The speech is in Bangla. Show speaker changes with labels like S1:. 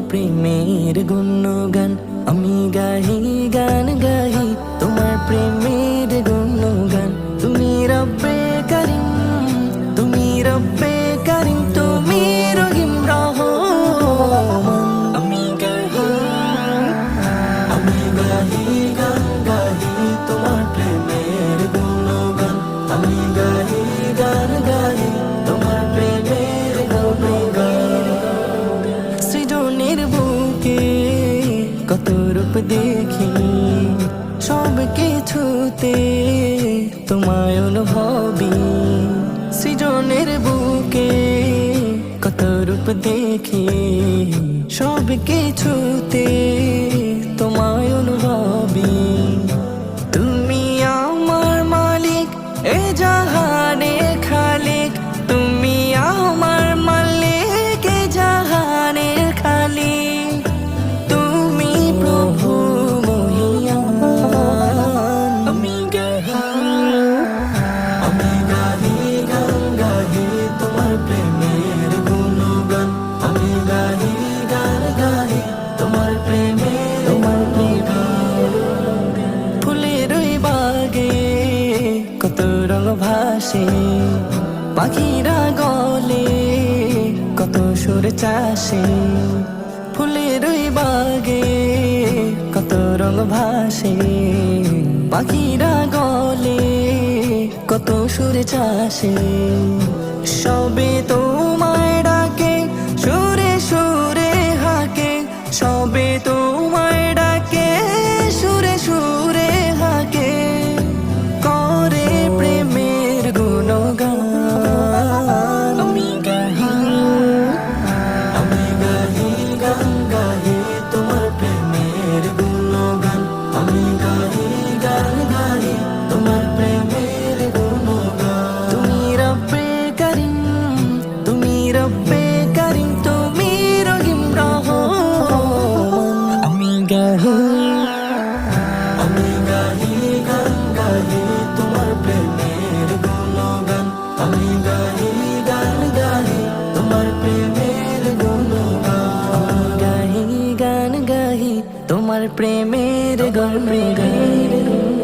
S1: প্রেমের গুণগান আমি গাহি গান গাহি তোমার প্রেমের গুণগান তুমি রব্বে করিম তুমি রব্বে করিম তুমি রহিম রহমান আমি গাহি গান গাহি তোমার প্রেমের গুণগান আমি গাহি গান গাহি তোমার প্রেমের গুণগান সৃজনের বুকে কত রূপ দেখি সব কিছুতে তোমায় অনুভবী সৃজনের বুকে কত রূপ দেখি সব কিছুতে তোমায় অনুভবী তুমি আমার মালিক এ জাহানে খালিক তুমি আমার মালিক এ জাহানের খালিক তুমি প্রভু মহিয়ান আমি গাহি গান গাহি তোমার প্রেমের গুণগান আমি গাহি গান গাহি তোমার প্রেমের ফুলের ওই বাগে কত রঙ ভাসে পাখিরা গলে কত সুর চাষে ফুলের ওই বাগে কত রঙ ভাসে পাখিরা গলে কত সুর চাষে সবে তোমায় ডাকে সুরে সুরে হাকে সবে তোমায় ডাকে সুরে সুরে হাকে করে প্রেমের গুণগান আমি গাহি গান গাহি তোমার প্রেমের গুণগান আমি গাহি গান গাহি তোমার প্রেমের গুণগান তুমি রব্বে করিম তুমি রব্বে করিম তুমি রহিম রহমান আমি গাহি গান গাহি তোমার প্রেমের গুণগান আমি গাহি গান গাহি তোমার প্রেমের গুণগান গাহি গান গাহি তোমার প্রেমের গুণগান